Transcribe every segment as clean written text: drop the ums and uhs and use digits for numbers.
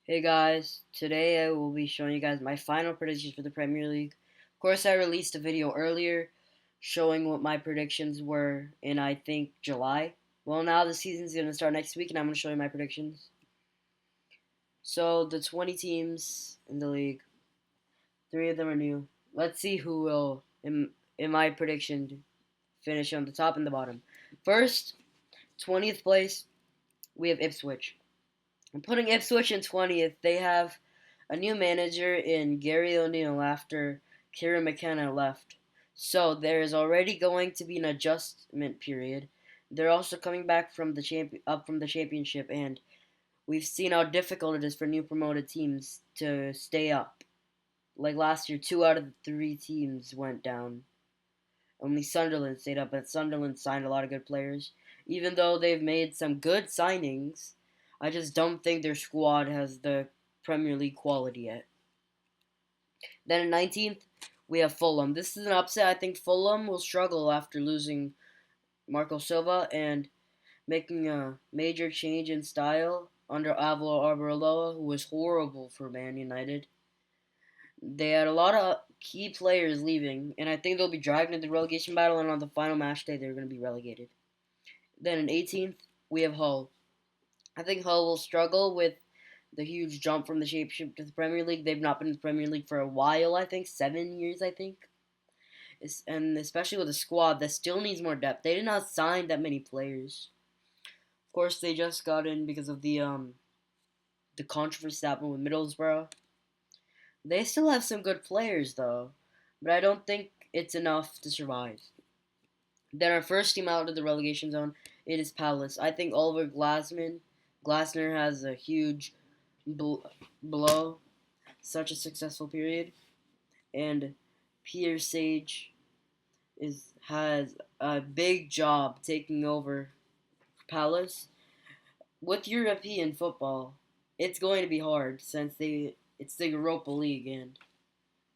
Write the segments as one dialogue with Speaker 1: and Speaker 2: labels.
Speaker 1: Hey guys, today I will be showing you guys my final predictions for the Premier League. Of course, I released a video earlier showing what my predictions were in, I think, July. Well, now the season's going to start next week and I'm going to show you my predictions. So, the 20 teams in the league, three of them are new. Let's see who will, in my prediction, finish on the top and the bottom. First, 20th place, we have Ipswich. I'm putting Ipswich in 20th. They have a new manager in Gary O'Neill after Kieran McKenna left. So there is already going to be an adjustment period. They're also coming back from up from the championship, and we've seen how difficult it is for new promoted teams to stay up. Like last year, two out of the three teams went down. Only Sunderland stayed up, but Sunderland signed a lot of good players. Even though they've made some good signings, I just don't think their squad has the Premier League quality yet. Then in 19th, we have Fulham. This is an upset. I think Fulham will struggle after losing Marco Silva and making a major change in style under Alvaro Arbeloa, who was horrible for Man United. They had a lot of key players leaving, and I think they'll be dragged into the relegation battle, and on the final match day, they're going to be relegated. Then in 18th, we have Hull. I think Hull will struggle with the huge jump from the Championship to the Premier League. They've not been in the Premier League for a while, I think. 7 years, I think. And especially with a squad that still needs more depth. They did not sign that many players. Of course, they just got in because of the controversy that happened with Middlesbrough. They still have some good players, though. But I don't think it's enough to survive. Then our first team out of the relegation zone, it is Palace. I think Oliver Glasner has a huge blow, such a successful period, and Peter Sage has a big job taking over Palace. With European football, it's going to be hard since it's the Europa League and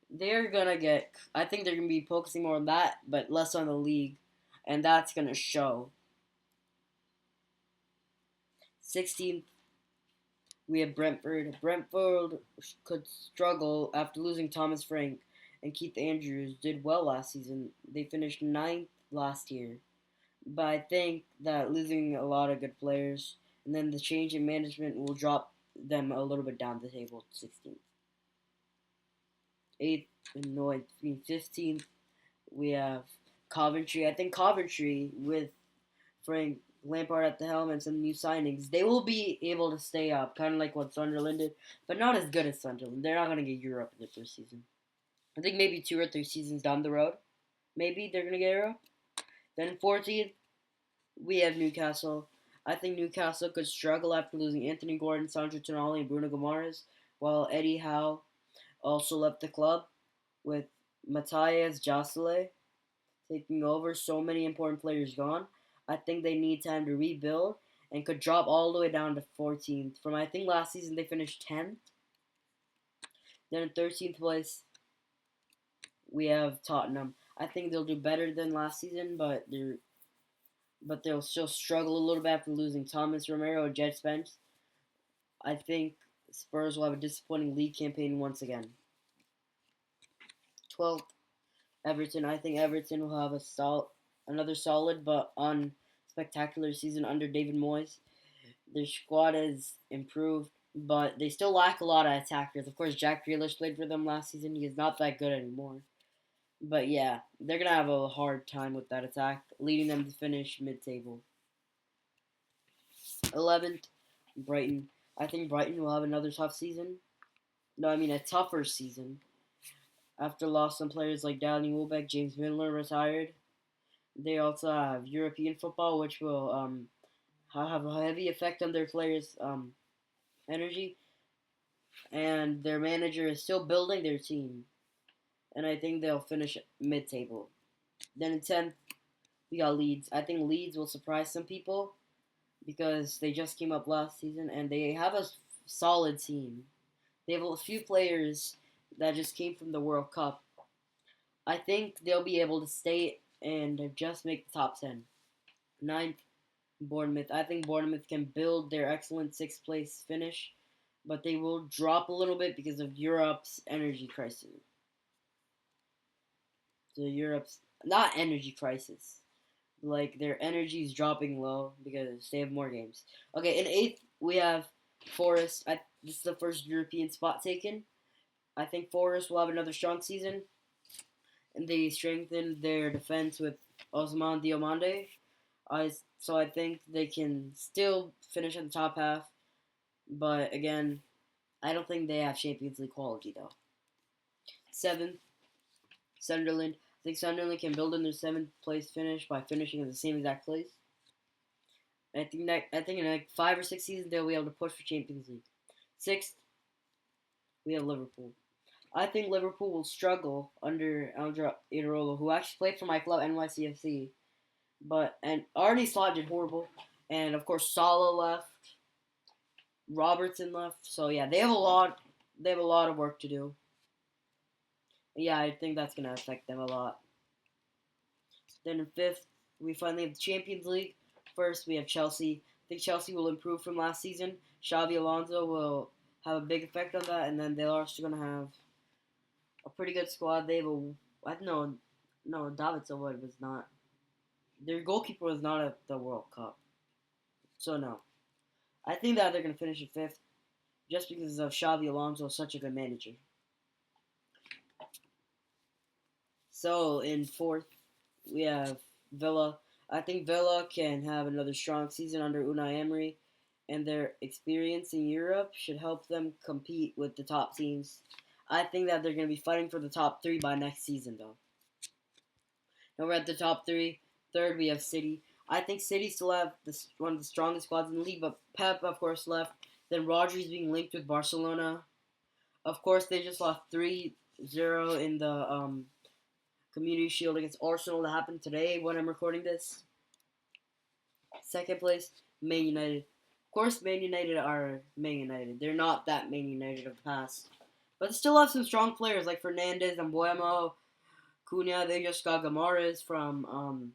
Speaker 1: they're gonna get. I think they're gonna be focusing more on that, but less on the league, and that's gonna show. 16th, we have Brentford. Brentford could struggle after losing Thomas Frank and Keith Andrews did well last season. They finished ninth last year. But I think that losing a lot of good players and then the change in management will drop them a little bit down the table to 16th. 8th and 15th, we have Coventry. I think Coventry, with Frank Lampard at the helm and some new signings, they will be able to stay up, kind of like what Sunderland did, but not as good as Sunderland. They're not going to get Europe in their first season. I think maybe 2 or 3 seasons down the road, maybe they're going to get Europe. Then 14th, we have Newcastle. I think Newcastle could struggle after losing Anthony Gordon, Sandro Tonali, and Bruno Guimaraes, while Eddie Howe also left the club with Matthias Jasile taking over. So many important players gone. I think they need time to rebuild and could drop all the way down to 14th. From I think last season they finished 10th. Then in 13th place we have Tottenham. I think they'll do better than last season, but they'll still struggle a little bit after losing Thomas Romero and Jed Spence. I think Spurs will have a disappointing league campaign once again. 12th, Everton. I think Everton will have another solid but unspectacular season under David Moyes. Their squad has improved, but they still lack a lot of attackers. Of course, Jack Grealish played for them last season. He is not that good anymore. But yeah, they're going to have a hard time with that attack, leading them to finish mid-table. 11th, Brighton. I think Brighton will have another tough season. No, I mean a tougher season. After lost some players like Danny Welbeck, James Milner retired. They also have European football, which will have a heavy effect on their players' energy. And their manager is still building their team. And I think they'll finish mid-table. Then in 10th, we got Leeds. I think Leeds will surprise some people because they just came up last season and they have a solid team. They have a few players that just came from the World Cup. I think they'll be able to stay and just make the top 10. Ninth, Bournemouth. I think Bournemouth can build their excellent sixth place finish but they will drop a little bit because of Europe's energy crisis. So Europe's not energy crisis. Like their energy is dropping low because they have more games. Okay, in eighth we have Forest. This is the first European spot taken. I think Forest will have another strong season, and they strengthened their defense with Osman Diomande. So I think they can still finish in the top half, but again, I don't think they have Champions League quality though. Seventh, Sunderland. I think Sunderland can build in their seventh place finish by finishing in the same exact place. I think in like 5 or 6 seasons they'll be able to push for Champions League. Sixth, we have Liverpool. I think Liverpool will struggle under Andrea Iraola, who actually played for my club NYCFC, and Arne Slot did horrible, and of course Salah left, Robertson left. So yeah, they have a lot. They have a lot of work to do. Yeah, I think that's gonna affect them a lot. Then in fifth, we finally have the Champions League. First, we have Chelsea. I think Chelsea will improve from last season. Xavi Alonso will have a big effect on that, and then they're also gonna have a pretty good squad. They have a I don't know, no, David Silva was not. Their goalkeeper was not at the World Cup, so no. I think that they're gonna finish in fifth, just because of Xavi Alonso, such a good manager. So in fourth, we have Villa. I think Villa can have another strong season under Unai Emery, and their experience in Europe should help them compete with the top teams. I think that they're going to be fighting for the top three by next season, though. Now we're at the top three. Third, we have City. I think City still have one of the strongest squads in the league, but Pep, of course, left. Then Rodri's being linked with Barcelona. Of course, they just lost 3-0 in the Community Shield against Arsenal that happened today when I'm recording this. Second place, Man United. Of course, Man United are Man United. They're not that Man United of the past. But they still have some strong players like Fernandez and Buemo, Cunha. They just got Gamaraes from,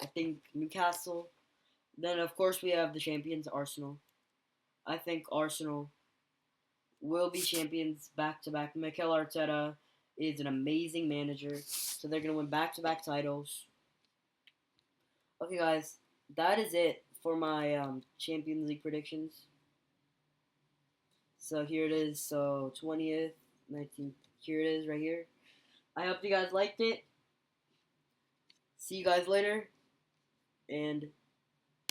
Speaker 1: I think, Newcastle. Then, of course, we have the champions, Arsenal. I think Arsenal will be champions back-to-back. Mikel Arteta is an amazing manager, so they're going to win back-to-back titles. Okay, guys, that is it for my Champions League predictions. So here it is. So 20th, 19th. Here it is right here. I hope you guys liked it. See you guys later, and